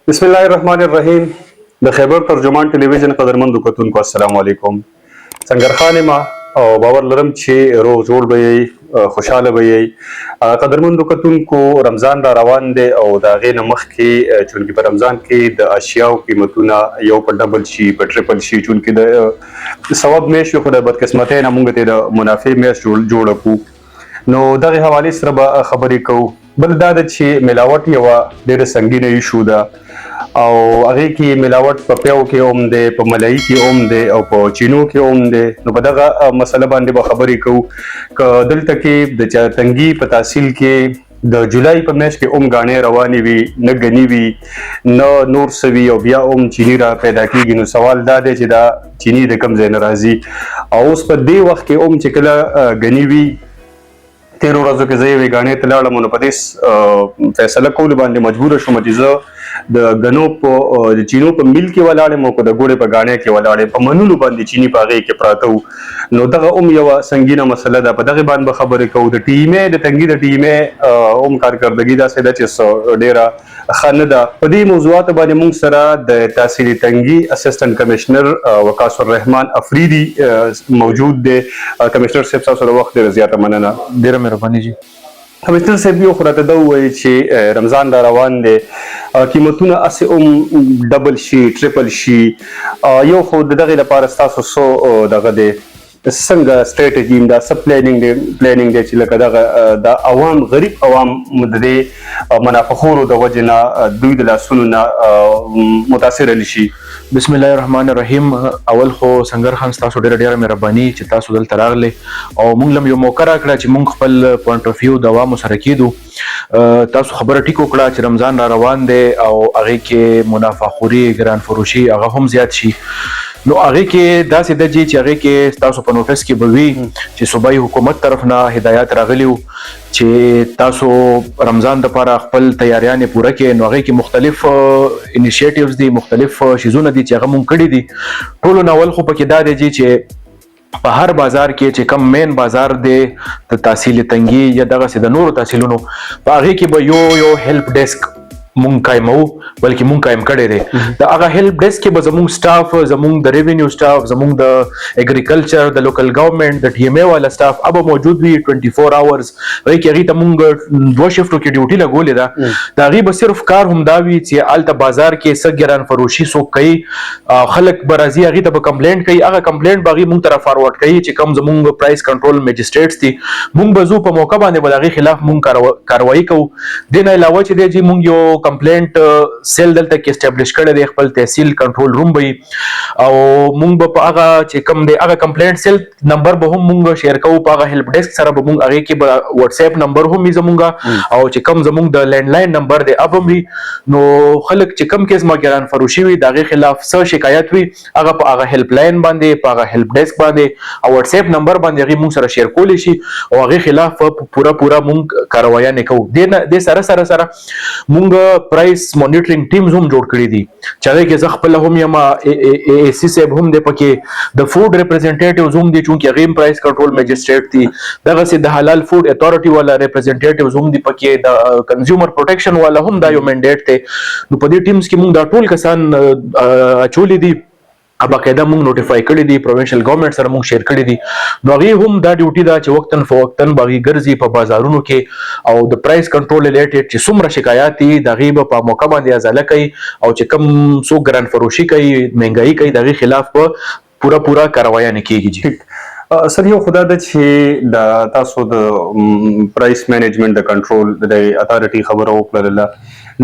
بسم الله الرحمن الرحیم. د خیبر ترجمان ټلویزیون قدرمندو کتونکو السلام علیکم. څنګه خانه ما او باور لرم چې روغ جوړ به یې، خوشاله به یې. قدرمندو کتونکو رمضان را روان دی او د هغې نه مخکې چونکې په رمضان کې د اشیاو قیمتونه یو په ډبل شي، په ټریپل شي، چونکې د ثواب میاشت وي خو د بدقسمتۍ نه موږ ته د منافع میاشت جوړه کړو. نو دغې حوالې سره به خبرې کوو. بل دا ده چې ملاوټ یوه ډېره سنګینه ایشو ده او هغې کې ملاوټ په پیو کې هم دی، په ملایي کې هم دی او په چینو کې هم دی. نو په دغه مسله باندې به خبرې کوو. که دلته کې د تنګي په تحصیل کې د جولای په میاشت کې هم ګاڼې روانې وي، نه ګني وي، نه نور څه وي او بیا هم چیني را پیدا کېږي. نو سوال دا دی چې دا چیني د کوم ځای نه راځي. او اوس په دې وخت کې هم چې کله ګني وي، تیرو ورځو کې زه یوې ګاڼې ته لاړم نو په دې فیصله کولو باندې مجبوره شوم چې زه د ګنو په د چینو په میل کې ولاړم او که د ګوړې په ګاڼې کې ولاړم، په منلو باندې چیني په هغې کې پراته وو. نو دغه هم یوه سنګینه مسله ده، په دغې باندې به خبرې کوو. د TMA د تنګي د TMA هم کارکردګي داسې ده چې ډېره ښه نه ده. په دې موضوعاتو باندې موږ سره د تحصیل تنګي اسسټنټ کمشنر وقاص الرحمن افریدي موجود دی. کمشنر صاحب تاسو د وخت ډېره زیاته مننه. ډیره مهرباني جی. کمشنر صاحب یو خو راته دا ووایي چې رمضان را روان دی، قیمتونه هسې هم ډبل شي، ټریپل شي. یو خو د دغې لپاره ستاسو څه دغه دی، څنګه سټریټجي دا څه پلانینګ دی چې لکه دغه د عوام غریب عوام د دې منافخورو د وجې نه دوی د لاسونو نه متاثره نه شي؟ بسم الله الرحمن الرحیم. اول خو سنگر خان تاسو ډیره مهرباني چې تاسو دلته راغلي او موږ لم یو موقع راکړه چې موږ خپل پوینټ اف ویو د عوامو سره کېدو. تاسو خبره ټیک وکړه چې رمضان را روان دی او هغې کې منافعخوري، ګران فروشي هغه هم زیات شي. نو هغې کې داسې ده چې هغې کې ستاسو په نوټس کې به وي چې صوبایي حکومت طرف نه هدایات راغلي وو چې تاسو رمضان دپاره خپل تیاریانې پوره کړئ. نو هغې کې مختلف انیشیټیوز دي، مختلف شیزونه دي چې هغه مونږ کړي دي. ټولو نه اول خو پکې دا دی چې په هر بازار کې چې کم مین بازار دی د تحصیل تنګي یا دغسې د نورو تحصیلونو، په هغې کې به یو هیلپ ډیسک مونږ قایمو، بلکې مونږ قایم کړی دی. د هغه هیلپ ډیسک کې به زمونږ سټاف، زمونږ د ریونیو سټاف، زمونږ د اګریکلچر، د لوکل ګورنمنټ، د TMA والا سټاف ابه موجود وي 24 اورز. هغې کې هغې ته مونږ 2 شفټو کې ډیوټي لګولې ده. د هغې به صرف کار هم دا وي چې هلته بازار کې څه ګران فروشي څوک کوي، خلک به راځي هغې ته به کمپلینټ کوي. هغه کمپلینټ به هغې مونږ ته رافارورډ کوي چې کوم زمونږ پرایس کنټرول میجسټریټس دي. مونږ به ځو په موقع باندې به د هغې خلاف مونږ کاروایي کوو. دې نه علاوه چې دی چې مونږ یو کمپلینټ سیل دلته کې اسټابلیش کړی دی، خپل تحصیل کنټرول روم به او مونږ به په هغه چې کوم دی هغه کمپلینټ سیل نمبر به هم مونږ شیر کوو. په هغه هیلپ ډیسک سره به مونږ هغې کې به واتس اپ نمبر هم وي زمونږ، او چې کوم زمونږ د لینډ لاین نمبر دی هغه هم وي. نو خلک چې کوم قسمه ګران فروشي وي د هغې خلاف څه شکایت وي هغه په هغه هیلپ لاین باندې، په هغه هیلپ ډیسک باندې او واتس اپ نمبر باندې هغې مونږ سره شیر کولی شي او هغې خلاف پوره مونږ کاروایانې کوو. دې سره مونږ پرایس مونیټرینګ ټیمز هم جوړ کړي دي چې هغې کې زه خپله هم یم، AC صاحب هم دی پکې، د فوډ ریپرزنټیټیوز هم دي چونکې هغې هم پرایس کنټرول میجسټریټ دي، دغسې د حلال فوډ اتھارټي والا ریپرزنټیټیوز هم دي پکې، د کنزیومر پروټیکشن والا هم دا یو منډیټ دی. نو په دې ټیمز کې موږ دا ټول کسان اچولي دي، باقاعده مونږ نوټیفای کړي دي، پروینشل ګورنمنټ سره مونږ شیر کړي دي. نو هغې هم دا ډیوټي ده چې وقتاً فوقتاً به هغې ګرځي په بازارونو کې او د پرایس کنټرول ریلیټډ چې څومره شکایات دي د هغې به په موقع باندې ازاله کوي او چې کوم څوک ګران فروشي کوي، مهنګایي کوي، د هغې خلاف به پوره کاروایانې کېږي. سر یو خدا ده چې د تاسو د پرایس مینجمنټ د کنټرول د اتھارټي خبره وکړله.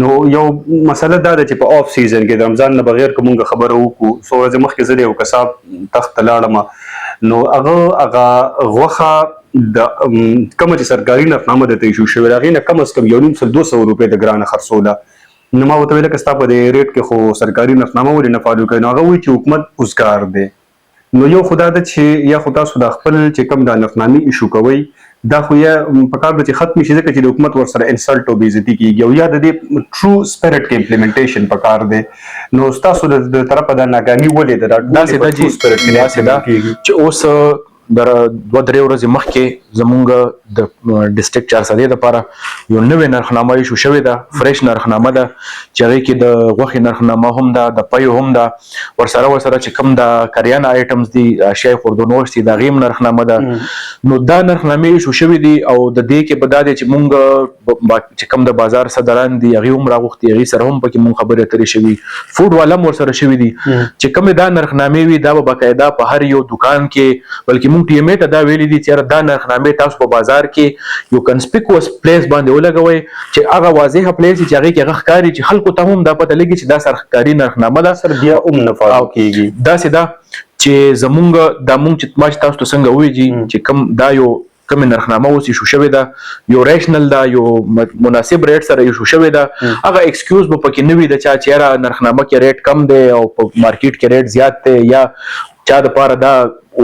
نو یو مسله دا ده چې په آف سیزن کې د رمضان نه بغیر که مونږ خبره وکړو، څو ورځې مخکې زه د یو کساب تخت ته لاړم، نو هغه غوښه د کومه چې سرکاري نرخنامه درته ایشو شوې ده هغې نه کم از کم 1.5 روپۍ د ګرانه خرڅوله. نو ما ورته ویله که ستا په دې ریټ کې خو سرکاري نرخنامه ولې نه فالو کوي؟ نو هغه وایي چې حکومت اوزګار دی. نو یو خدا ده چې یا خو تاسو د خپل چې کوم د نرخنامې ایشو کوئ دا خو یا پکار ده چې ختم شي ځکه چې د حکومت ورسره انسلټ او بېعزتي کېږي، او یا د دې ټرو سپیرټ کې امپلیمنټیشن پکار دی. نو ستاسو د طرفه دا ناکامي ولې ده؟ داسې ده چې اوس در 2-3 ورځې مخکې زمونږ د ډسټریکټ 4 لپاره یو نوې نرخنامه ایشو شوې ده، فریش نرخنامه ده چې هغې کې د غوښې نرخنامه هم ده، د پیو هم ده، ورسره چې کوم د کریانه آیټمز دي، اشیای خوردونوش دي، د هغې هم نرخنامه ده. نو دا نرخنامې ایشو شوې دي او د دې کې به دا دی چې مونږ چې کوم د بازار صدران دي هغې هم راغوښتي، هغې سره هم پکې مونږ خبرې اترې شوي، فوډ والا هم ورسره شوي دي چې کومې دا نرخنامې وي دا به باقاعده په هر یو دکان کې، بلکې مونږ TMA ته دا ویلي دي چې دا نرخنامې تاسو په بازار کې یو کنسپیکوس پلیس باندې ولګوئ چې هغه واضحه پلیس چې هغې کې هغه ښکاري چې خلکو ته هم دا پته لګي چې دا سرښکاري نرخنامه ده، سر بیا هم نه فالو کېږي. داسې ده چې زمونږ دا مونږ چې ما چې تاسو ته څنګه ووایي چې کوم دا یو کومې نرخنامه اوس ایشو شوې ده، یو ریشنل ده، یو مناسب ریټ سره ایشو شوې ده، هغه ایکسکیوز به پکې نه وي د چا چې یاره نرخنامه کې ریټ کم دی او په مارکیټ کې ریټ زیات دی یا چا دپاره دا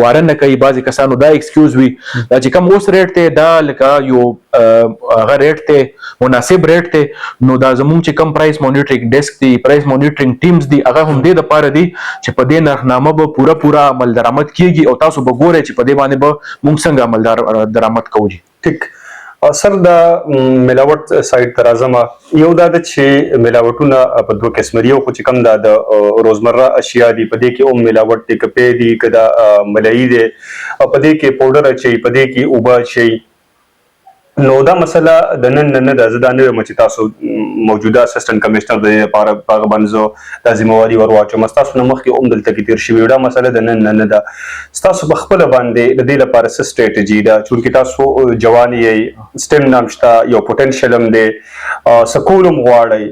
واره نه کوي. بعضې کسانو دا ایکسکیوز وي دا چې کوم اوس ریټ دی دا لکه یو هغه ریټ دی، مناسب ریټ دی. نو دا زمونږ چې کوم پرایس مونیټرینګ ډیسک دی، پرایس مونیټرینګ ټیمز دي، هغه هم دې دپاره دي چې په دې نرخنامه به پوره عمل درآمد کیږي او تاسو به ګورئ چې په دې باندې به مونږ څنګه عمل درآمد کوو. ټیک سر د ملاوټ سایډ ته راځم. یو دا ده چې ملاوټونه په دوه قسمه دي، یو خو چې کوم دا د روزمره اشیا دي په دې کې هم ملاوټ دی، که پی دي که دا ملایي دی، په دې کې پوډر اچوي، په دې کې اوبه اچوي. نو دا مسله د نن نه ده، زه دا نه یم چې تاسو موجوده اسسټنټ کمشنر د دې لپاره په هغه باندې زه دا ذمهواري ور واچوم. ستاسو نه مخکې هم دلته کې تېر شوي، دا مسله د نن نه ده. ستاسو په خپله باندې د دې لپاره څه سټریټجي ده؟ چونکې تاسو جوان یې، سټیم نام شته، یو پوټنشل هم دی، سکول هم غواړئ،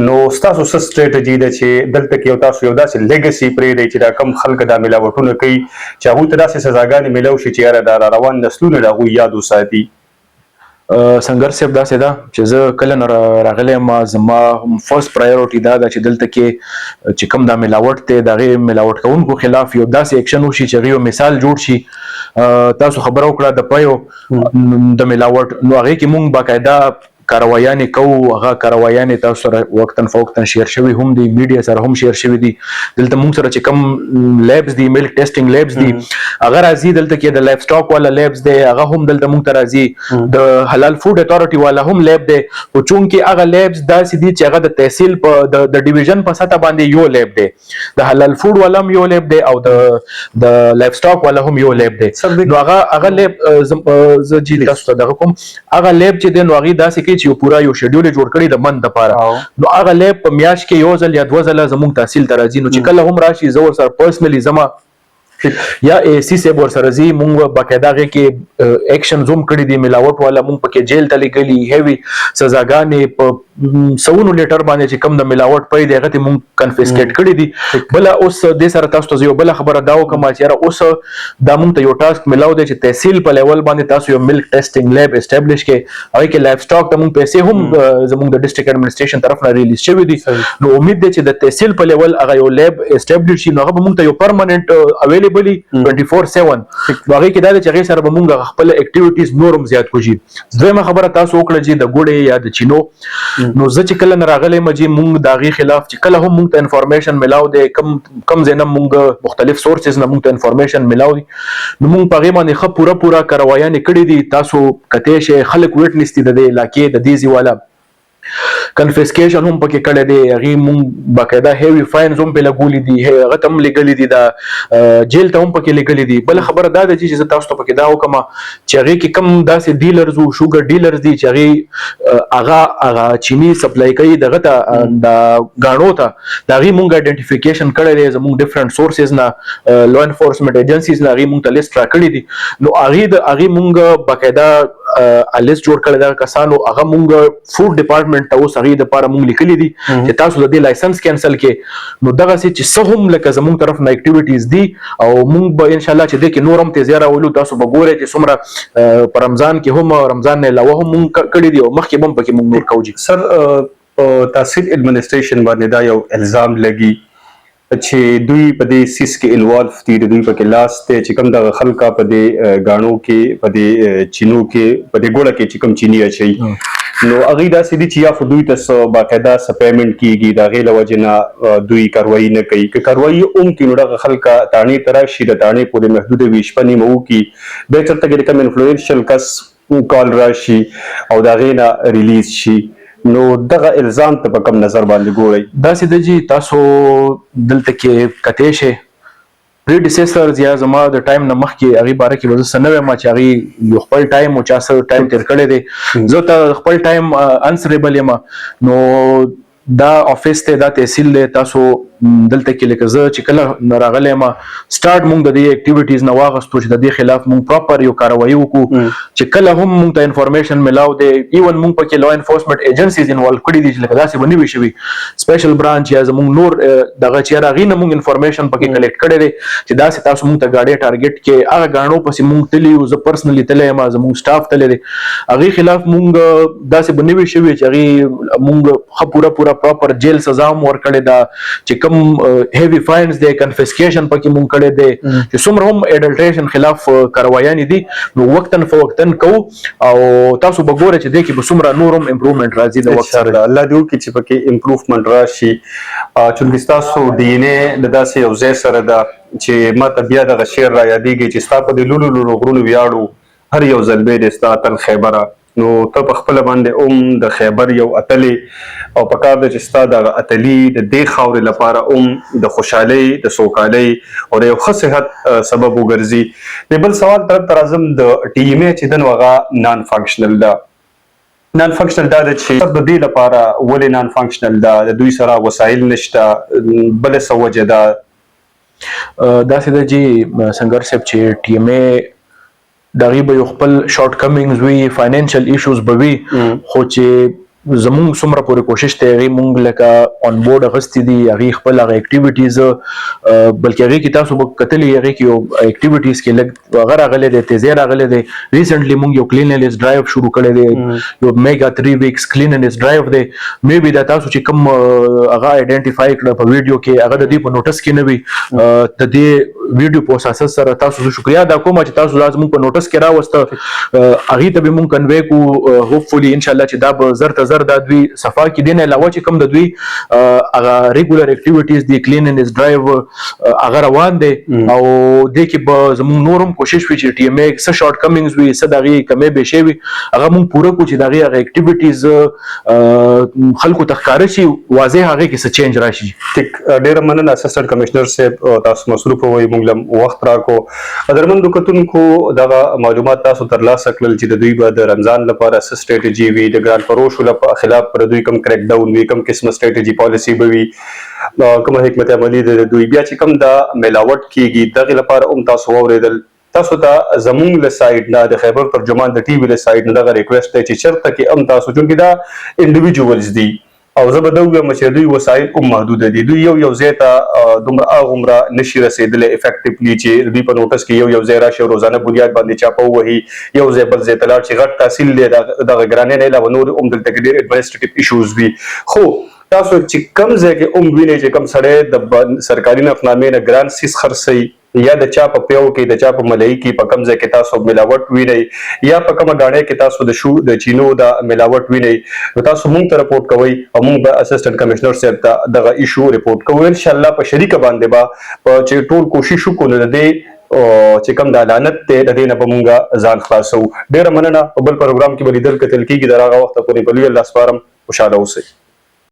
نو ستاسو څه سټریټجي ده چې دلته کې یو تاسو یو داسې لیګسي پرېږدئ چې دا کم خلک دا ملاوټونه کوي چې هغوی ته داسې سزاګانې میلاو شي چې یاره دا روان نسلونه د هغوی یاد وساتي؟ سنگر صاحب داسې ده چې زه کله نه راغلی یم، زما هم فرست پرایورټي دا ده چې دلته کې چې کوم دا ملاوټ دی د هغې ملاوټ کوونکو خلاف یو داسې اکشن وشي چې هغې یو مثال جوړ شي. تاسو خبره وکړه د پیو د ملاوټ، نو هغې کې مونږ باقاعده کاروایانې کوو، هغه کاروایانې تاسو سره وقتاً فوقتاً شیر شوي هم دي، میډیا سره هم شیر شوي دي. دلته مونږ سره چې کوم لیبس دي، ملک ټیسټینګ لیبس دي، هغه راځي. دلته کې د لایف سټاک والا لیبس دی، هغه هم دلته مونږ ته راځي. د حلال فوډ اتارټي والا هم لیب دی، خو چونکې هغه لیبس داسې دي چې هغه د تحصیل په د ډیویژن په سطح باندې یو لیب دی، د حلال فوډ والا هم یو لیب دی او د لایف سټاک والا هم یو لیب دی. نو هغه لیب زه چې تاسو ته دغه کوم هغه لیب چې دی نو هغې داسې کوي چې یو پوره یو شیډیول یې جوړ کړي د منت دپاره. نو هغه لیب په میاشت کې یو ځل یا 2 ځله زمونږ تحصیل ته راځي. نو چې کله هم راشي زه ورسره پرسنلي ځمه یا AC صاحب ورسره ځي، مونږ باقاعده هغې کې ایکشنز هم کړي دي ملاوټ والا، مونږ پکې جیل ته لېږلي، هیوي سزاګانې په سوونو لیټر باندې چې کوم د ملاوټ پی دی هغه ته مونږ کنفسکیټ کړي دي. بله اوس دې سره تاسو ته یو بله خبره دا وکړم چې یاره اوس دا مونږ ته یو ټاسک ملاو دی چې تحصیل په لیول باندې تاسو یو ملک ټیسټینګ لیب اسټابلیش کړئ، هغې کې لایف سټاک ته مونږ پیسې هم زمونږ د ډسټرکټ ایډمنسټریشن طرف نه ریلیز شوي دي. نو امید دی چې د تحصیل په لیول هغه یو لیب اسټابلیش شي، نو هغه به مونږ ته یو پرمننټ اویلیبلی 24/7. نو هغې کې دا دی چې هغې سره به مونږ خپل اکټیویټیز نور هم زیات کړو. دویمه خبره تاسو وکړه چې د ګوړې یا د چینو، نو زه چې کله نه راغلی یم چې مونږ د هغې خلاف چې کله هم مونږ ته انفارمیشن ملاو دی، کم ځای نه مونږ مختلف سورسز نه مونږ ته انفارمیشن ملاو دی، نو مونږ په هغې باندې ښه پوره کاروایانې کړي دي. تاسو کتی شئ، خلک ویټنس دي د دې علاقې د دې ځای والا، کنفسکیشن هم پکې کړی دی، هغې مونږ باقاعده هیوي فاینز هم پې لګولي دي، هغه ته هم لیږلي دي، دا جیل ته هم پکې لیږلي دي. بله خبره دا ده چې زه تاسو ته پکې دا وکړم چې هغې کې کوم داسې ډیلرز و، شوګر ډیلرز دي چې هغې هغه چینی سپلای کوي دغه ته د ګاڼو ته، د هغې مونږ آیډنټیفیکیشن کړی دی زمونږ ډفرنټ سورسز نه، لا انفورسمنټ ایجنسیز نه هغې مونږ ته لیست راکړي دي. نو هغې مونږ باقاعده لیست جوړ کړی دغه کسانو، هغه مونږ فوډ ډپارټمنټ ته اوس هغې دپاره مونږ لیکلي دي چې تاسو د دې لایسنس کینسل کړئ. نو دغسې چې څه هم لکه زمونږ طرف نه اکټیویټیز دي او مونږ به انشاءالله چې دې کې نور هم تیزیه راولو. تاسو به ګورئ چې څومره په رمضان کې هم، رمضان نه علاوه هم مونږ کړي دي او مخکې به هم پکې مونږ نور کوو. سر تحصیل ایڈمنسټریشن باندې دا یو الزام لګي چې دوی په دې سیس کې انوالو دي، د دوی پکې لاس دی چې کوم دغه خلکه په دې ګاڼو کې په دې چینو کې په دې ګوړه کې چې کوم چینی اچوي، نو هغوی داسې دي چې یا خو دوی ته څه باقاعده څه پیمنټ کېږي، د هغې له وجې نه دوی کاروایي نه کوي. که کاروایي هم کړي نو دغه خلکه تاڼې ته راشي، د تاڼې پورې محدوده وي، شپه نیمه وکړي، بیا چېرته کې د کوم انفلوئنشل کس کال راشي او د هغې نه ریلیز شي. نو دغه الزام ته په کوم نظر باندې ګورئ؟ داسې ده جي تاسو دلته کې کتی شئ پریډیسیسرز یا زما د ټایم نه مخکې هغې باره کې به زه څه نه وایم چې هغې یو خپل ټایم و چا څه ټایم تېر کړی دی، زه ته خپل ټایم انسریبل یم. نو دا افیس دی، دا تحصیل دی، تاسو دلته کې لکه زه چې کله راغلی یم سټارټ مونږ د دې اکټیویټیز نه واغستو چې د دې خلاف مونږ پراپر یو کاروایي وکړو چې کله هم مونږ ته انفارمیشن ملاو دی، ایون مونږ پکې لا انفورسمنٹ ایجنسیز انوالو کړي دي چې لکه داسې به نه وي شوي، سپیشل برانچ یا زمونږ نور دغه چې هغې نه مونږ انفارمیشن پکې کلیکټ کړی دی چې داسې تاسو مونږ ته ګاډۍ ټارګېټ کې هغه ګاڼو پسې مونږ تللي یو، زه پرسنلي تللی یم، زمونږ سټاف تللی دی، هغې خلاف مونږ داسې به نه وي شوي چې هغې مونږ ښه پوره پراپر جیل سزا هم ورکړې ده چې کوم هیوی فاینز دی، کنفسکیشن پکې مونږ کړی دی چې څومره هم اډلټریشن خلاف کاروایانې دي، نو وقتاً فوقتاً کوو او تاسو به ګورئ چې دې کې به څومره نور هم امپروومنټ راځي د وخت سره. الله دې وکړي چې پکې امپروومنټ راشي، چونکې ستاسو ډي ان اے د داسې یو ځای سره ده چې ما ته بیا دغه شعر را یادېږي چې ستا په دې لولو لولو غرونو ویاړو هر یو ځلبی دی ستا اتل خیبره. نو ته په خپله باندې د خیبر یو اتلې او پکار ده چې ستا دغه اتلي د دې خاورې لپاره د خوشحالۍ، د سوکالۍ او د یو ښه صحت سبب وګرځي. د بل سوال طرف ته راځم، د ټي ایم اے چې دن هغه نان فنکشنل ده. نان فنکشنل دا ده چې د دې لپاره ولې نان فنکشنل ده؟ د دوی سره وسایل نشته، بله څه وجه ده؟ داسې ده جي سنګر صاحب چې ټي ایم اے دغې به یو خپل شارټ کمینګز وي، فاینانشل ایشوز به وي، خو چې زمونږ څومره پورې کوشش دی هغې مونږ لکه آن بورډ اخیستې دي، هغې خپل هغه اکټیویټیز بلکې هغې کې تاسو به کتلي هغې کې یو اکټیویټیز کې لږ هغه راغلی دی، تیزی راغلی دی. ریسنټلی مونږ یو کلیننس ډرایو شروع کړی دی، یو میګا 3 ویکس کلیننس ډرایو دی. مې بي دا تاسو چې کوم هغه آیډنټیفای کړه په ویډیو کې هغه د دې په نوټس کې نه وي، د دې ویډیو په اساس سره تاسو زه شکریا ادا کوم چې تاسو دا زموږ په نوټس کې راوسته، هغې ته به مونږ کنوی کړو هوپفولي انشاءالله چې دا به زر ته زر دا دوی صفا کې دي نه علاوه چې کوم د دوی هغه ریګولر اکټیویټیز دي، کلیننس ډرایو هغه روان دی او دې کې به زموږ نور هم کوشش وي چې ټي ایم اے څه شارټ کمینګز وي، څه د هغې کمی بیشې وي، هغه مونږ پوره کړو چې د هغې هغه اکټیویټیز خلکو ته ښکاره شي، واضح هغې کې څه چینج راشي. ټیک، ډېره مننه اسسټنټ کمشنر صاحب، تاسو مصروف وئ، موږ له وخت راکړو. قدرمندو کتونکو دغه معلومات تاسو ترلاسه کړل چې د دوی به د رمضان لپاره څه سټریټجي وي، د ګران فروشو خلاف پر دوی کوم کریک ډاون وي، کوم قسمه سټریټجي پالیسي به وي، کومه حکمت عملي د دوی، بیا چې کوم دا ملاوټ کېږي دغې لپاره هم تاسو واورېدل. تاسو ته زموږ له سایډ نه د خیبر ترجمان د ټي وي له سایډ نه دغه ریکویسټ دی چې چېرته کې هم تاسو، چونکې دا انډیویجولز دي او زه به دا ووایم چې دوی وسایل هم محدوده دي، دوی یو ځای ته دومره هغومره نشي رسېدلی افیکټیولی چې دوی په نوټس کې یو ځای راشي او روزانه بنیاد باندې چاپه ووهي، یو ځای بل ځای ته لاړ شي، غټ تحصیل دی، دغه ګرانۍ نه علاوه نور هم دلته کې ډېر ایډمنسټریټیو ایشوز وي. خو تاسو چې کوم ځای کې هم وینئ چې کوم سړی د سرکاري نقلنامې نه ګران سیس خرڅوي یا د چا په پیو کې، د چا په ملایي کې، په کوم ځای کې تاسو ملاوټ وینئ یا په کومه ګاڼۍ کې تاسو د چینو د ملاوټ وینئ، نو تاسو مونږ ته رپورټ کوئ او مونږ به اسسټنټ کمشنر صاحب ته دغه ایشو رپورټ کوو. انشاءالله په شریکه باندې به چې ټول کوشش وکړو نو د دې چې کوم د لعنت دی د دې نه به مونږ ځان خلاصوو. ډېره مننه، په بل پروګرام کې به لیدل کتل کېږي، تر هغه وخته پورې په لوی الله سپارم، خوشحاله اوسئ.